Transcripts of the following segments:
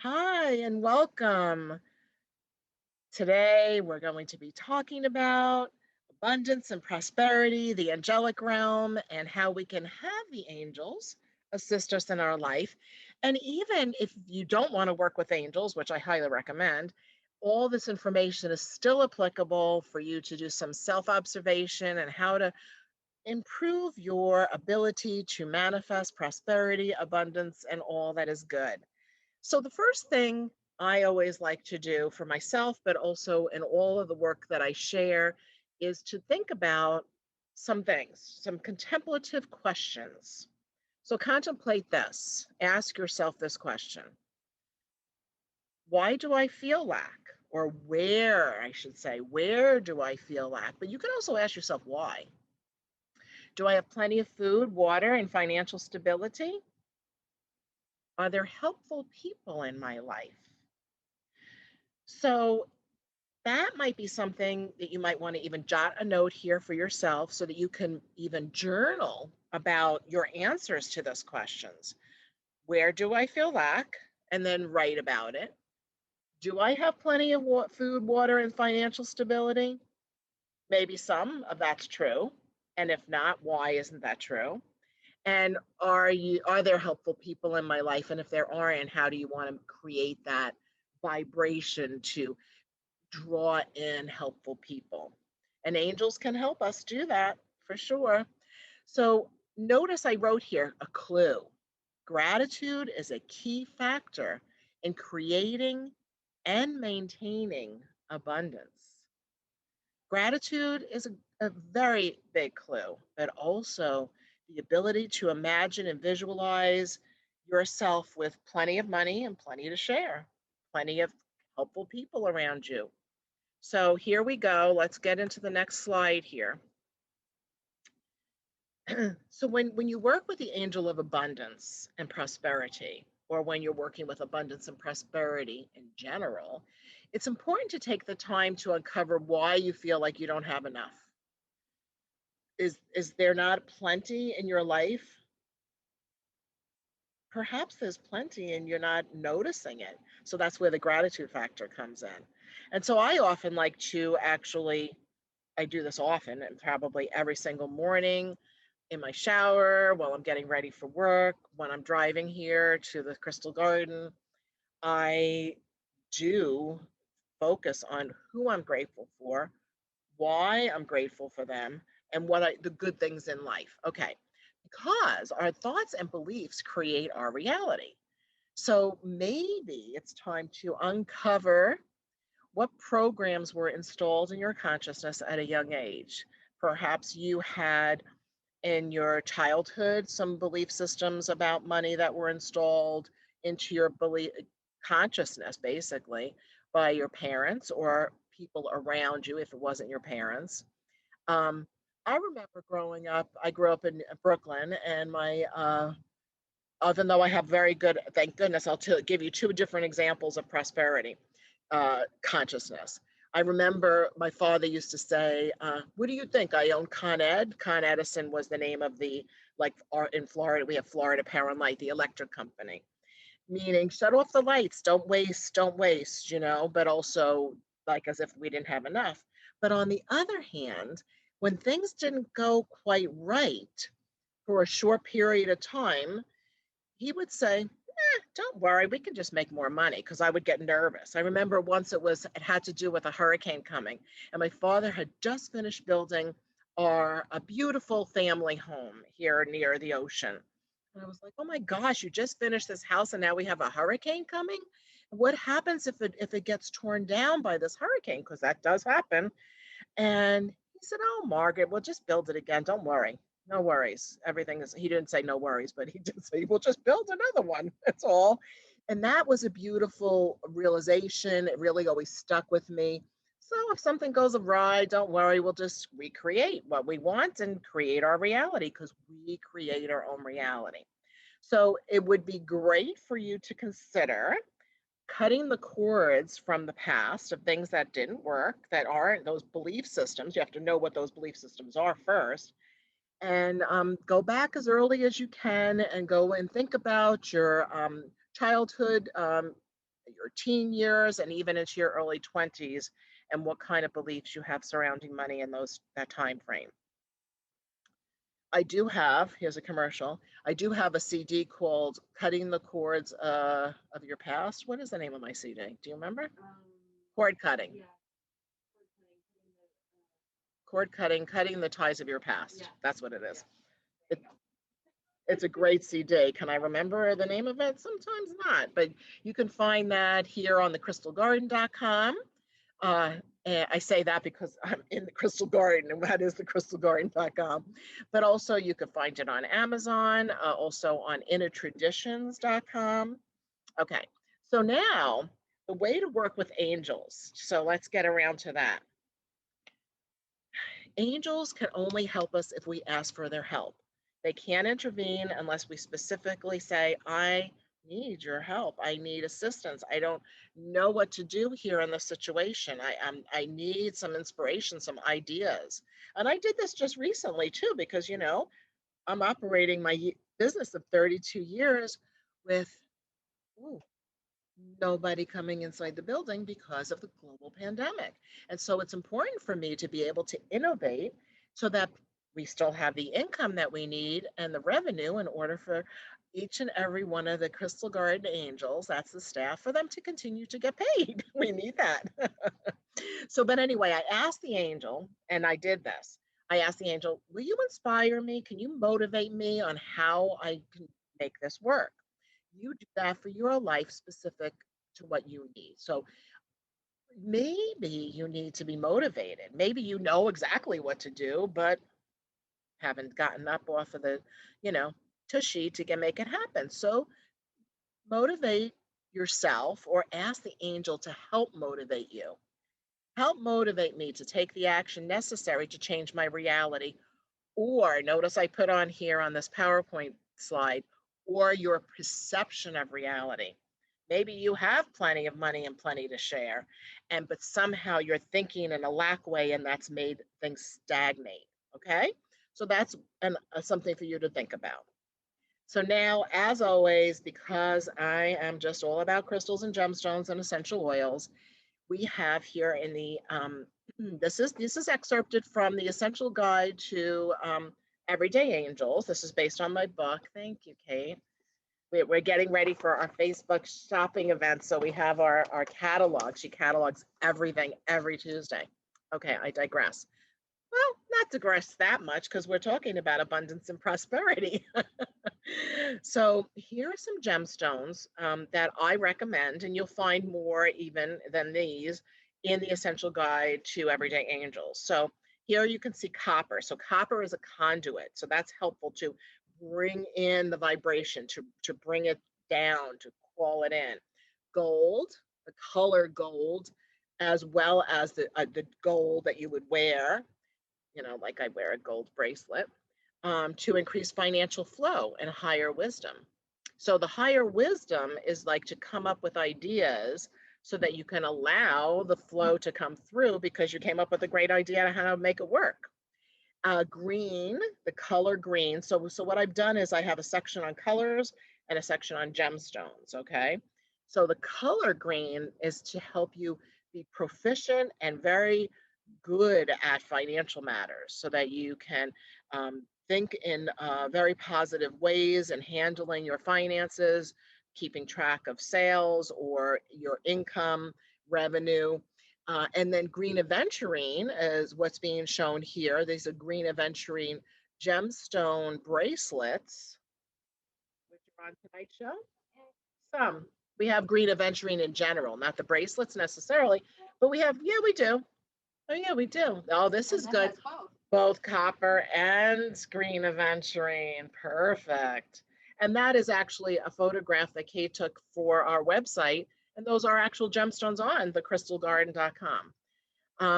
Hi, and welcome. Today, we're going to be talking about abundance and prosperity, the angelic realm, and how we can have the angels assist us in our life. And even if you don't want to work with angels, which I highly recommend, all this information is still applicable for you to do some self observation and how to improve your ability to manifest prosperity, abundance, and all that is good. So, the first thing I always like to do for myself, but also in all of the work that I share, is to think about some things, some contemplative questions. So, contemplate this. Ask yourself this question: why do I feel lack? Or where, I should say, where do I feel lack? But you can also ask yourself why. Do I have plenty of food, water, and financial stability? Are there helpful people in my life? So, that might be something that you might want to even jot a note here for yourself so that you can even journal about your answers to those questions. Where do I feel lack? And then write about it. Do I have plenty of food, water, and financial stability? Maybe some of that's true. And if not, why isn't that true? And are there helpful people in my life? And if there aren't, how do you want to create that vibration to draw in helpful people? And angels can help us do that for sure. So notice I wrote here a clue. Gratitude is a key factor in creating and maintaining abundance. Gratitude is a very big clue, but also the ability to imagine and visualize yourself with plenty of money and plenty to share, plenty of helpful people around you. So here we go. Let's get into the next slide here. So when you work with the angel of abundance and prosperity, or when you're working with abundance and prosperity in general, it's important to take the time to uncover why you feel like you don't have enough. Is there not plenty in your life? Perhaps there's plenty and you're not noticing it. So that's where the gratitude factor comes in. And so I often like to actually I do this often and probably every single morning in my shower, while I'm getting ready for work, when I'm driving here to the Crystal Garden. I do focus on who I'm grateful for, why I'm grateful for them, and the good things in life. Okay. Because our thoughts and beliefs create our reality. So maybe it's time to uncover what programs were installed in your consciousness at a young age. Perhaps you had in your childhood some belief systems about money that were installed into your belief consciousness, basically, by your parents or people around you if it wasn't your parents. um, I remember growing up, I grew up in Brooklyn, and even though I have very good, thank goodness, give you two different examples of prosperity consciousness. I remember my father used to say, "What do you think? I own Con Ed." Con Edison was the name of in Florida, we have Florida Power and Light, the electric company, meaning shut off the lights, don't waste, but also like as if we didn't have enough. But on the other hand, when things didn't go quite right for a short period of time, he would say, "Don't worry, we can just make more money," because I would get nervous. I remember once it had to do with a hurricane coming, and my father had just finished building a beautiful family home here near the ocean. And I was like, "Oh my gosh, you just finished this house and now we have a hurricane coming? What happens if it gets torn down by this hurricane?" Because that does happen. And he said, "Oh, Margaret, we'll just build it again. Don't worry. No worries. Everything is," he didn't say no worries, but he did say, "We'll just build another one." That's all. And that was a beautiful realization. It really always stuck with me. So if something goes awry, don't worry. We'll just recreate what we want and create our reality because we create our own reality. So it would be great for you to consider cutting the cords from the past of things that didn't work, that aren't those belief systems. You have to know what those belief systems are first, and go back as early as you can and go and think about your childhood. your teen years and even into your early 20s, and what kind of beliefs you have surrounding money in that time frame. I do have, here's a commercial. I do have a CD called Cutting the Cords of Your Past. What is the name of my CD? Do you remember? Cord cutting. Yeah. Cord cutting, cutting the ties of your past. Yeah. That's what it is. It's a great CD. Can I remember the name of it? Sometimes not, but you can find that here on thecrystalgarden.com. And I say that because I'm in the Crystal Garden, and that is thecrystalgarden.com. But also you can find it on Amazon, also on innertraditions.com. Okay, so now the way to work with angels. So let's get around to that. Angels can only help us if we ask for their help. They can't intervene unless we specifically say, I need your help. I need assistance. I don't know what to do here in this situation. I need some inspiration, some ideas. And I did this just recently too, because, I'm operating my business of 32 years with ooh, nobody coming inside the building because of the global pandemic. And so it's important for me to be able to innovate so that we still have the income that we need and the revenue in order for each and every one of the Crystal Garden angels, that's the staff, for them to continue to get paid. We need that. So, but anyway, I asked the angel, and I did this. I asked the angel, will you inspire me? Can you motivate me on how I can make this work? You do that for your life specific to what you need. So maybe you need to be motivated. Maybe you know exactly what to do, but haven't gotten up off of the, you know, tushy to make it happen. So motivate yourself or ask the angel to help motivate you. Help motivate me to take the action necessary to change my reality. Or notice I put on here on this PowerPoint slide, or your perception of reality. Maybe you have plenty of money and plenty to share, but somehow you're thinking in a lack way, and that's made things stagnate. Okay, so that's something for you to think about. So now, as always, because I am just all about crystals and gemstones and essential oils, we have here in the this is excerpted from the Essential Guide to Everyday Angels. This is based on my book. Thank you, Kate. We're getting ready for our Facebook shopping event, so we have our catalog. She catalogs everything every Tuesday. Okay, I digress. Well, not digress that much because we're talking about abundance and prosperity. So here are some gemstones that I recommend, and you'll find more even than these in the Essential Guide to Everyday Angels. So here you can see copper. So copper is a conduit. So that's helpful to bring in the vibration, to bring it down, to call it in. Gold, the color gold, as well as the gold that you would wear, like I wear a gold bracelet, to increase financial flow and higher wisdom. So the higher wisdom is like to come up with ideas so that you can allow the flow to come through because you came up with a great idea on how to make it work. Green, the color green. So what I've done is I have a section on colors and a section on gemstones, okay? So the color green is to help you be proficient and very good at financial matters so that you can think in very positive ways in handling your finances, keeping track of sales or your income, revenue. And then green aventurine is what's being shown here. These are green aventurine gemstone bracelets, which are on tonight's show. Some. We have green aventurine in general, not the bracelets necessarily, but we do. Oh, yeah, we do. Oh, this is good. Both copper and green aventurine. Perfect. And that is actually a photograph that Kate took for our website. And those are actual gemstones on thecrystalgarden.com.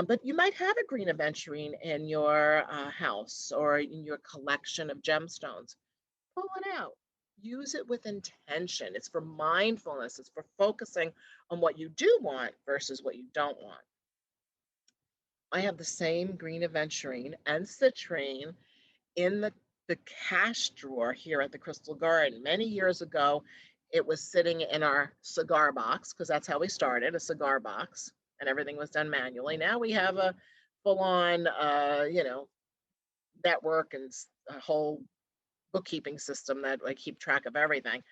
But you might have a green aventurine in your house or in your collection of gemstones. Pull it out. Use it with intention. It's for mindfulness. It's for focusing on what you do want versus what you don't want. I have the same green aventurine and citrine in the cash drawer here at the Crystal Garden. Many years ago, It was sitting in our cigar box because that's how we started, a cigar box, and everything was done manually. Now we have a full on, network and a whole bookkeeping system that I keep track of everything.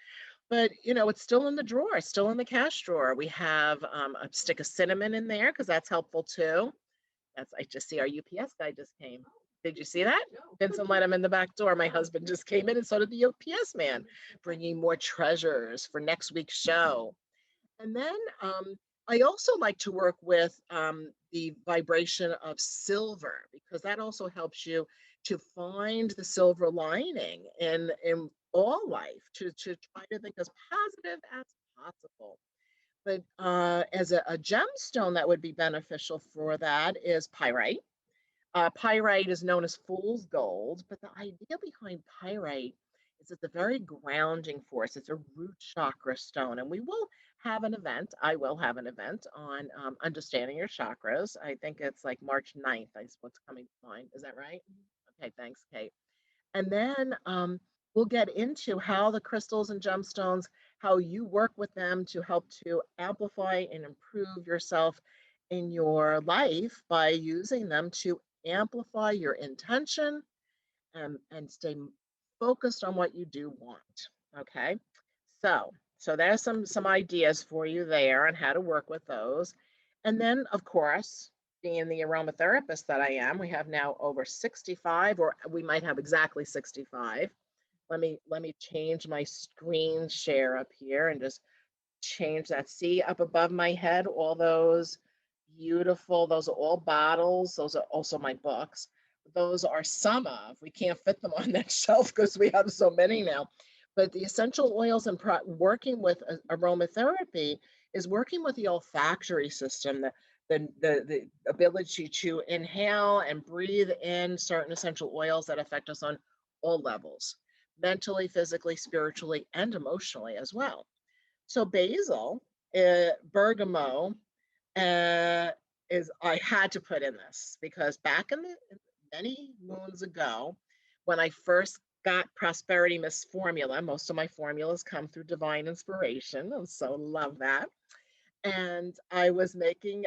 But it's still in the drawer, it's still in the cash drawer. We have a stick of cinnamon in there because that's helpful too. That's I just see our UPS guy just came. Did you see that? Vincent let him in the back door. My husband just came in, and so did the UPS man, bringing more treasures for next week's show. And then I also like to work with the vibration of silver because that also helps you to find the silver lining in all life, to try to think as positive as possible. But as a gemstone that would be beneficial for that is pyrite. Pyrite is known as fool's gold, but the idea behind pyrite is it's a very grounding force. It's a root chakra stone, and we will have an event. I will have an event on understanding your chakras. I think it's like March 9th. Is what's coming to mind. Is that right? Okay, thanks, Kate. And then we'll get into how the crystals and gemstones, how you work with them to help to amplify and improve yourself in your life by using them to amplify your intention and stay focused on what you do want. Okay. So there's some ideas for you there on how to work with those. And then of course, being the aromatherapist that I am, we have now over 65, or we might have exactly 65. Let me change my screen share up here and just change that. See up above my head, all those beautiful, those are all bottles. Those are also my books. Those are some of, we can't fit them on that shelf because we have so many now. But the essential oils and working with aromatherapy is working with the olfactory system, the ability to inhale and breathe in certain essential oils that affect us on all levels, mentally, physically, spiritually, and emotionally as well. So basil, bergamot, uh, is I had to put in this because back in the many moons ago, when I first got Prosperity Miss formula, most of my formulas come through divine inspiration, and so love that. And I was making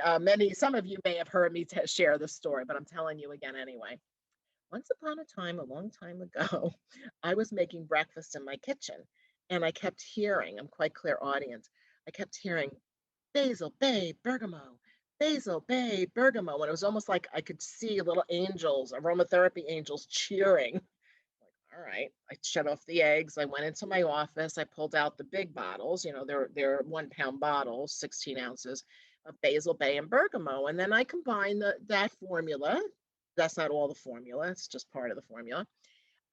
some of you may have heard me share this story, but I'm telling you again anyway. Once upon a time, a long time ago, I was making breakfast in my kitchen, and I kept hearing, I'm quite clairaudient, I kept hearing basil, bay, bergamot, basil, bay, bergamot. And it was almost like I could see little angels, aromatherapy angels cheering. Like, all right. I shut off the eggs. I went into my office. I pulled out the big bottles. They're 1 pound bottles, 16 ounces of basil, bay, and bergamot. And then I combined that formula. That's not all the formula. It's just part of the formula.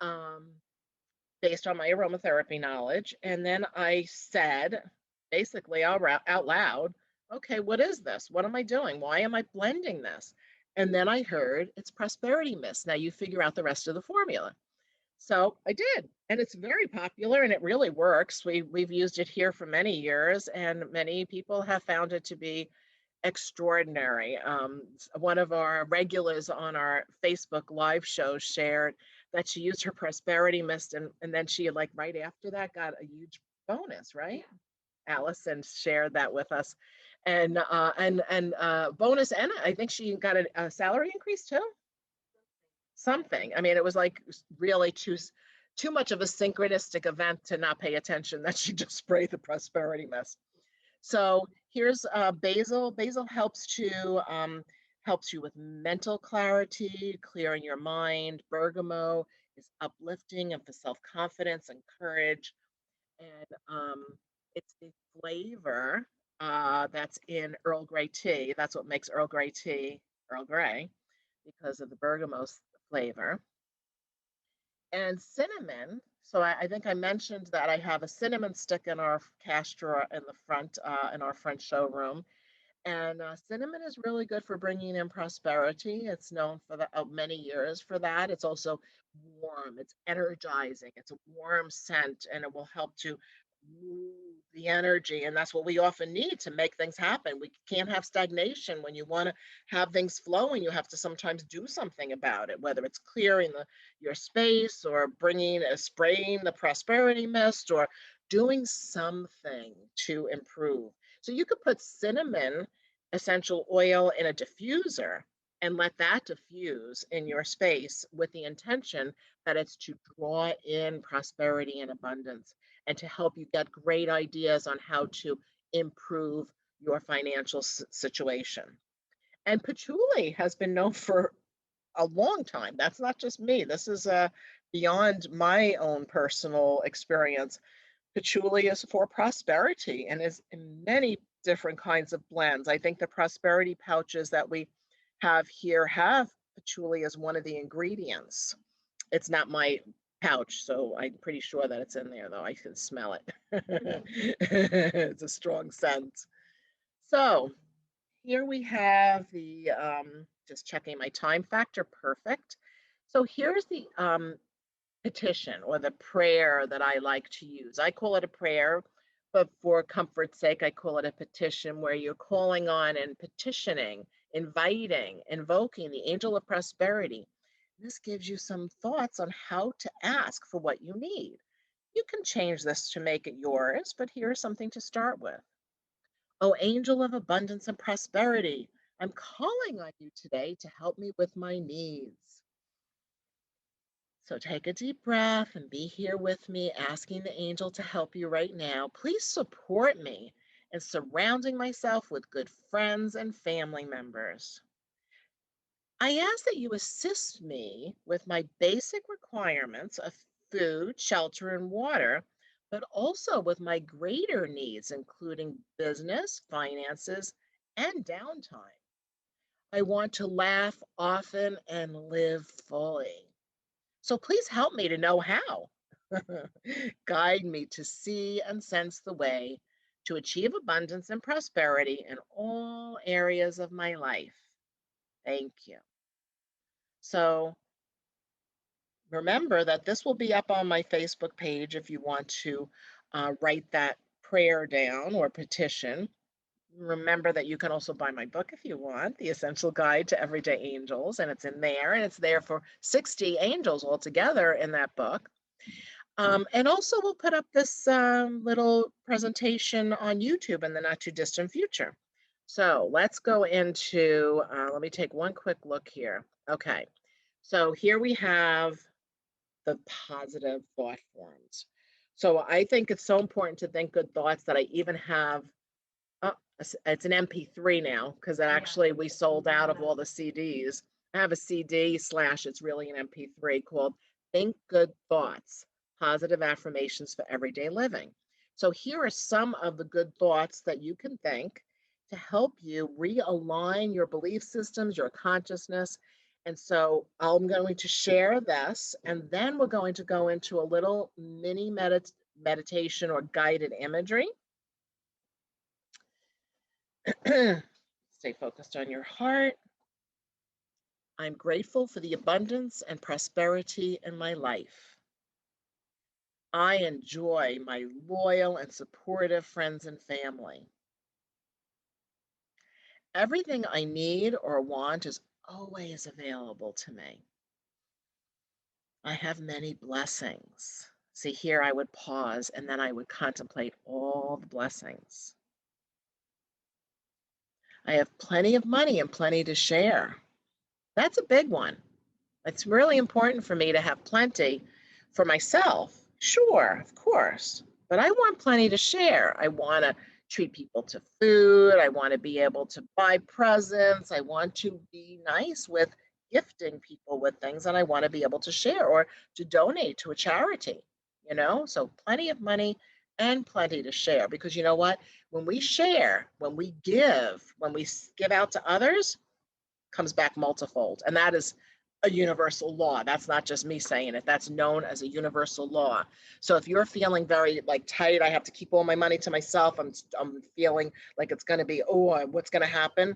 Um, Based on my aromatherapy knowledge. And then I said, basically out loud, okay, what is this? What am I doing? Why am I blending this? And then I heard it's prosperity mist. Now you figure out the rest of the formula. So I did, and it's very popular and it really works. We've used it here for many years, and many people have found it to be extraordinary. One of our regulars on our Facebook live show shared that she used her prosperity mist, and then she like right after that got a huge bonus, right? Allison shared that with us, and bonus, and I think she got a salary increase too. Something. I mean, it was like really too much of a synchronistic event to not pay attention that she just sprayed the prosperity mist. So here's basil. Basil helps you with mental clarity, clearing your mind. Bergamot is uplifting and for self-confidence and courage. And it's the flavor that's in Earl Grey tea. That's what makes Earl Grey tea Earl Grey, because of the bergamot flavor. And cinnamon. So I think I mentioned that I have a cinnamon stick in our cash drawer in the front, in our front showroom. And cinnamon is really good for bringing in prosperity. It's known for many years for that. It's also warm. It's energizing. It's a warm scent, and it will help to move the energy. And that's what we often need to make things happen. We can't have stagnation. When you want to have things flowing, you have to sometimes do something about it, whether it's clearing your space or spraying the prosperity mist or doing something to improve. So you could put cinnamon essential oil in a diffuser and let that diffuse in your space with the intention that it's to draw in prosperity and abundance and to help you get great ideas on how to improve your financial situation. And patchouli has been known for a long time. That's not just me. This is beyond my own personal experience. Patchouli is for prosperity and is in many different kinds of blends. I think the prosperity pouches that we have here have patchouli as one of the ingredients. It's not my pouch, so I'm pretty sure that it's in there, though. I can smell it. It's a strong scent. So here we have the, just checking my time factor, perfect. So here's the petition or the prayer that I like to use. I call it a prayer, but for comfort's sake, I call it a petition where you're calling on and petitioning, inviting, invoking the angel of prosperity. This gives you some thoughts on how to ask for what you need. You can change this to make it yours, but here's something to start with. Oh, angel of abundance and prosperity, I'm calling on you today to help me with my needs. So take a deep breath and be here with me, asking the angel to help you right now. Please support me in surrounding myself with good friends and family members. I ask that you assist me with my basic requirements of food, shelter, and water, but also with my greater needs, including business, finances, and downtime. I want to laugh often and live fully. So please help me to know how. Guide me to see and sense the way to achieve abundance and prosperity in all areas of my life. Thank you. So remember that this will be up on my Facebook page if you want to write that prayer down or petition. Remember that you can also buy my book if you want, The Essential Guide to Everyday Angels, and it's in there, and it's there for 60 angels altogether in that book. And also, we'll put up this little presentation on YouTube in the not too distant future. So let's go into, let me take one quick look here. Okay, so here we have the positive thought forms. So I think it's so important to think good thoughts that I even have, oh, it's an MP3 now because actually we sold out of all the CDs. I have a CD slash, it's really an MP3 called Think Good Thoughts, Positive Affirmations for Everyday Living. So here are some of the good thoughts that you can think to help you realign your belief systems, your consciousness. And so I'm going to share this, and then we're going to go into a little mini meditation or guided imagery. Stay focused on your heart. I'm grateful for the abundance and prosperity in my life. I enjoy my loyal and supportive friends and family. Everything I need or want is always available to me. I have many blessings. See, here I would pause and then I would contemplate all the blessings. I have plenty of money and plenty to share. That's a big one. It's really important for me to have plenty for myself. Sure, of course. But I want plenty to share. I want to treat people to food. I want to be able to buy presents. I want to be nice with gifting people with things that I want to be able to share or to donate to a charity, So plenty of money and plenty to share. Because you know what? When we share, when we give out to others, comes back multifold. And that is a universal law. That's not just me saying it. That's known as a universal law. So if you're feeling very tight, I have to keep all my money to myself. I'm feeling like it's going to be, what's going to happen?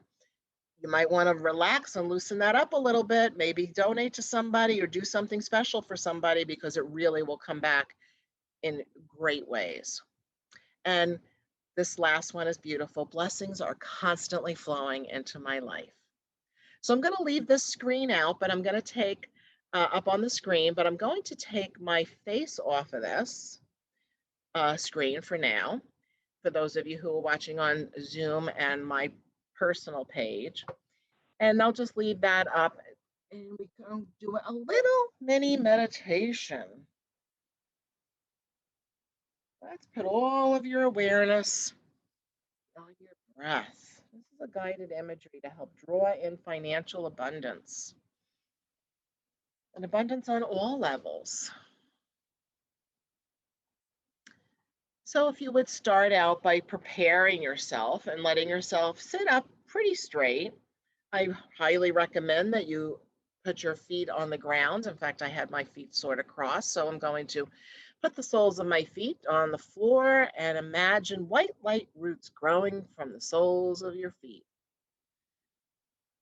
You might want to relax and loosen that up a little bit. Maybe donate to somebody or do something special for somebody because it really will come back in great ways. And this last one is beautiful. Blessings are constantly flowing into my life. So I'm going to leave this screen out, but I'm going to take up on the screen, but I'm going to take my face off of this. screen for now, for those of you who are watching on Zoom and my personal page. And I'll just leave that up and we can do a little mini meditation. Let's put all of your awareness on your breath. This is a guided imagery to help draw in financial abundance, and abundance on all levels. So if you would start out by preparing yourself and letting yourself sit up pretty straight, I highly recommend that you put your feet on the ground. In fact, I had my feet sort of crossed, so I'm going to put the soles of my feet on the floor and imagine white light roots growing from the soles of your feet.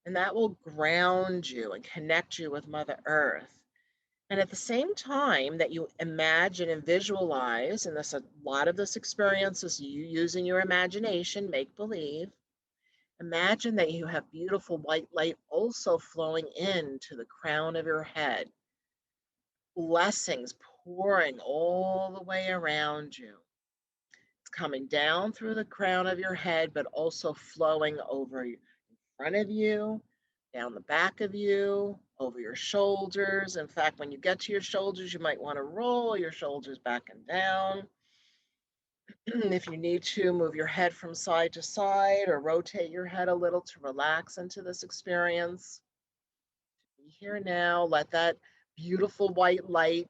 And that will ground you and connect you with Mother Earth. And at the same time that you imagine and visualize, and this a lot of this experience is you using your imagination, make believe. Imagine that you have beautiful white light also flowing into the crown of your head. Blessings pouring all the way around you. It's coming down through the crown of your head, but also flowing over in front of you, down the back of you, over your shoulders. In fact, when you get to your shoulders, you might want to roll your shoulders back and down. If you need to, move your head from side to side or rotate your head a little to relax into this experience. Be here now. Let that beautiful white light,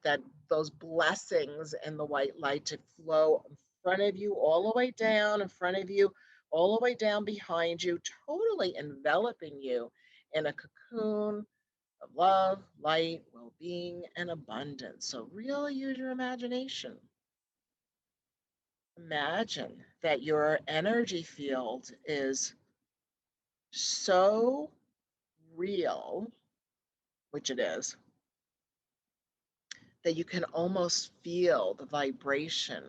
those blessings in the white light to flow in front of you, all the way down in front of you, all the way down behind you, totally enveloping you in a cocoon of love, light, well-being, and abundance. So really use your imagination. Imagine that your energy field is so real, which it is, that you can almost feel the vibration.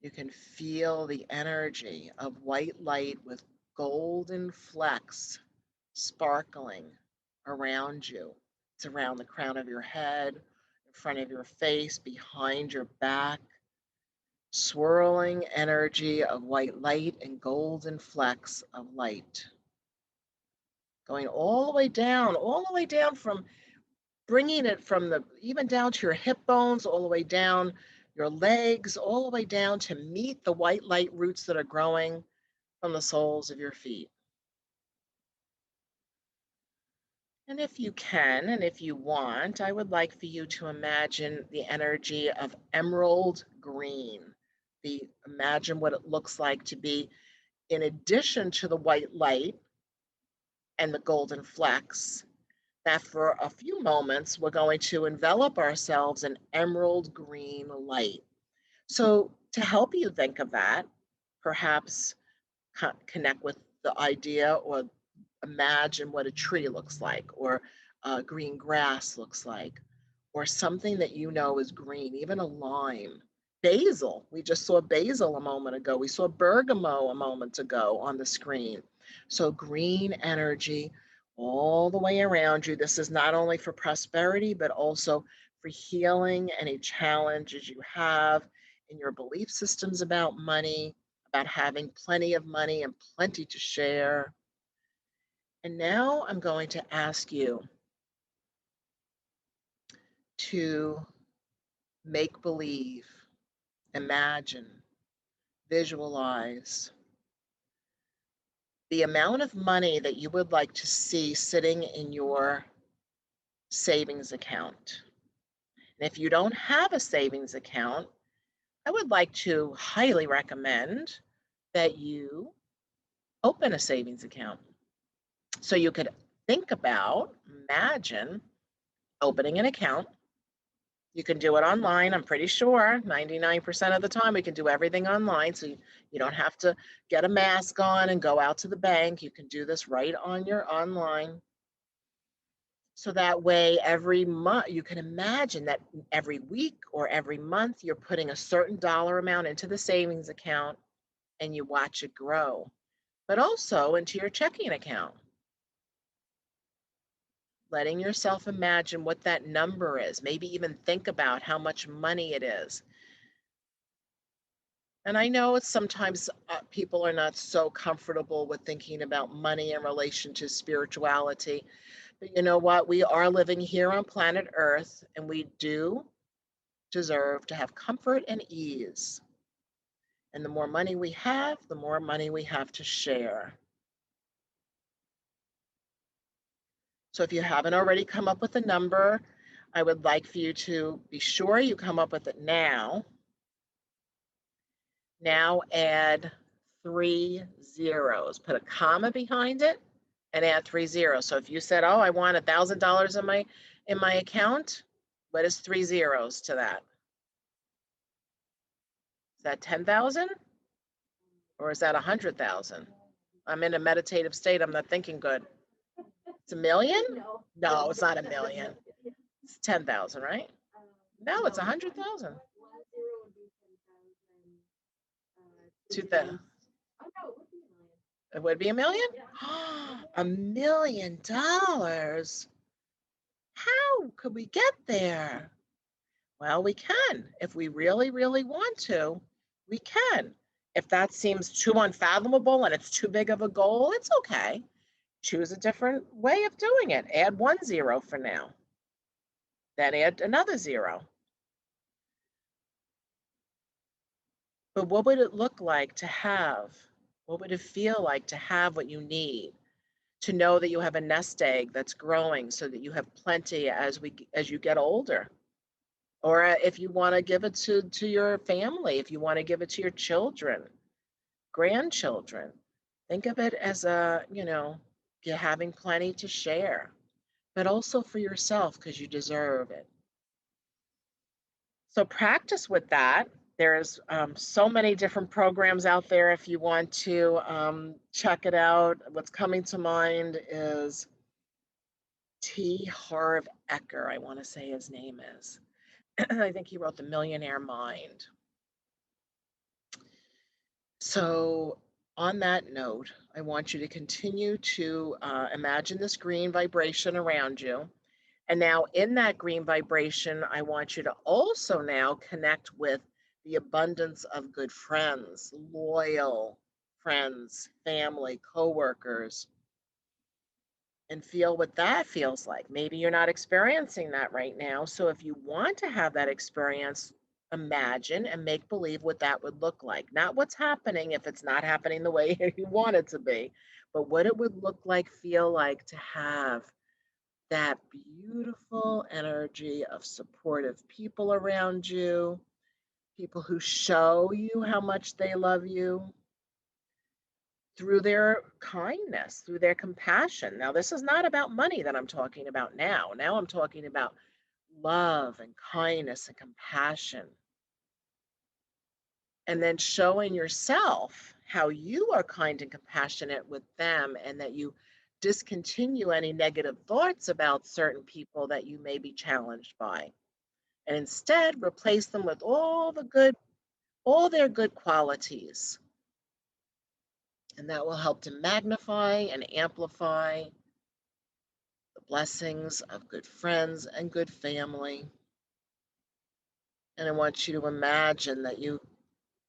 You can feel the energy of white light with golden flecks sparkling around you. It's around the crown of your head, in front of your face, behind your back. Swirling energy of white light and golden flecks of light. Going all the way down from bringing it from even down to your hip bones, all the way down your legs, all the way down to meet the white light roots that are growing from the soles of your feet. And if you can, and if you want, I would like for you to imagine the energy of emerald green. Imagine what it looks like to be, in addition to the white light and the golden flecks, that for a few moments we're going to envelop ourselves in emerald green light. So to help you think of that, perhaps connect with the idea or imagine what a tree looks like, or green grass looks like, or something that you know is green, even a lime. Basil, we just saw basil a moment ago. We saw bergamot a moment ago on the screen. So green energy all the way around you. This is not only for prosperity, but also for healing any challenges you have in your belief systems about money, about having plenty of money and plenty to share. And now I'm going to ask you to make believe, imagine, visualize the amount of money that you would like to see sitting in your savings account. And if you don't have a savings account, I would like to highly recommend that you open a savings account. So you could think about, imagine opening an account. You can do it online. I'm pretty sure 99% of the time we can do everything online. So you don't have to get a mask on and go out to the bank. You can do this right on your online. So that way, every month, you can imagine that every week or every month, you're putting a certain dollar amount into the savings account and you watch it grow, but also into your checking account. Letting yourself imagine what that number is, maybe even think about how much money it is. And I know it's sometimes people are not so comfortable with thinking about money in relation to spirituality. But you know what? We are living here on planet Earth, and we do deserve to have comfort and ease. And the more money we have, the more money we have to share. So if you haven't already come up with a number, I would like for you to be sure you come up with it now. Now add 3 zeros. Put a comma behind it and add 3 zeros. So if you said, "Oh, I want $1,000 in my account," what is 3 zeros to that? Is that 10,000 or is that 100,000? I'm in a meditative state. I'm not thinking good. It's a million? No, it's not a million. It's 10,000, right? No, it's 100,000. 2,000. It would be a million? $1 million. How could we get there? Well, we can. If we really, really want to, we can. If that seems too unfathomable and it's too big of a goal, it's okay. Choose a different way of doing it. Add 1 zero for now. Then add another zero. But what would it look like to have? What would it feel like to have what you need? To know that you have a nest egg that's growing so that you have plenty as you get older. Or if you want to give it to your family, if you want to give it to your children, grandchildren, think of it as you're having plenty to share, but also for yourself because you deserve it. So practice with that. There's so many different programs out there if you want to check it out. What's coming to mind is T. Harv Eker, I want to say his name is. I think he wrote The Millionaire Mind. So on that note, I want you to continue to imagine this green vibration around you. And now in that green vibration, I want you to also now connect with the abundance of good friends, loyal friends, family, coworkers, and feel what that feels like. Maybe you're not experiencing that right now. So if you want to have that experience, imagine and make believe what that would look like. Not what's happening if it's not happening the way you want it to be, but what it would look like, feel like to have that beautiful energy of supportive people around you, people who show you how much they love you through their kindness, through their compassion. Now, this is not about money that I'm talking about now. Now I'm talking about love and kindness and compassion. And then showing yourself how you are kind and compassionate with them and that you discontinue any negative thoughts about certain people that you may be challenged by. And instead replace them with all their good qualities. And that will help to magnify and amplify the blessings of good friends and good family. And I want you to imagine that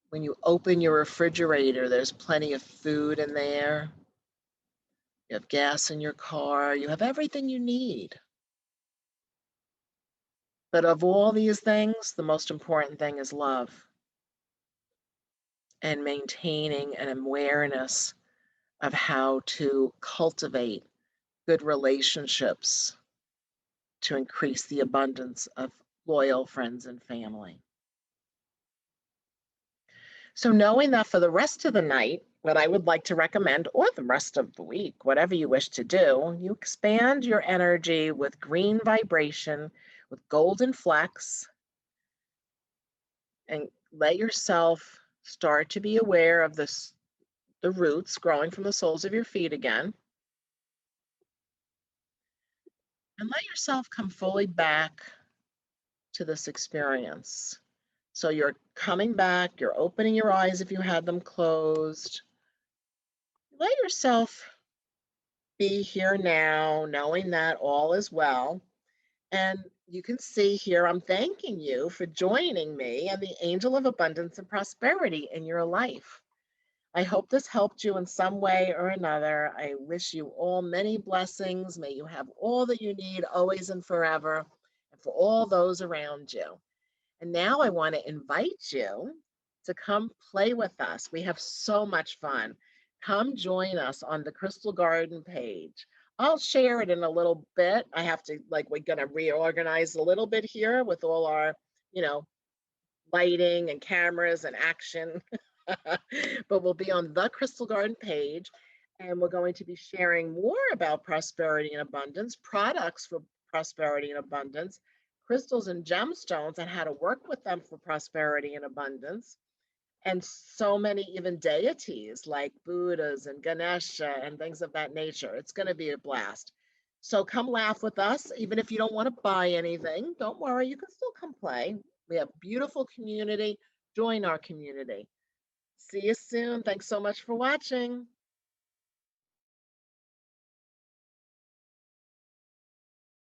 when you open your refrigerator, there's plenty of food in there. You have gas in your car. You have everything you need. But of all these things, the most important thing is love and maintaining an awareness of how to cultivate good relationships to increase the abundance of loyal friends and family. So knowing that for the rest of the night, what I would like to recommend, or the rest of the week, whatever you wish to do, you expand your energy with green vibration, with golden flecks, and let yourself start to be aware of the roots growing from the soles of your feet again. And let yourself come fully back to this experience. So you're coming back, you're opening your eyes if you had them closed. Let yourself be here now, knowing that all is well. And you can see here, I'm thanking you for joining me and the angel of abundance and prosperity in your life. I hope this helped you in some way or another. I wish you all many blessings. May you have all that you need always and forever, and for all those around you. And now I want to invite you to come play with us. We have so much fun. Come join us on the Crystal Garden page. I'll share it in a little bit. I have to, like, we're going to reorganize a little bit here with all our, you know, lighting and cameras and action. But we'll be on the Crystal Garden page, and we're going to be sharing more about prosperity and abundance, products for prosperity and abundance, crystals and gemstones, and how to work with them for prosperity and abundance, and so many even deities like Buddhas and Ganesha and things of that nature. It's going to be a blast. So come laugh with us. Even if you don't want to buy anything, don't worry, you can still come play. We have beautiful community. Join our community. See you soon. Thanks so much for watching.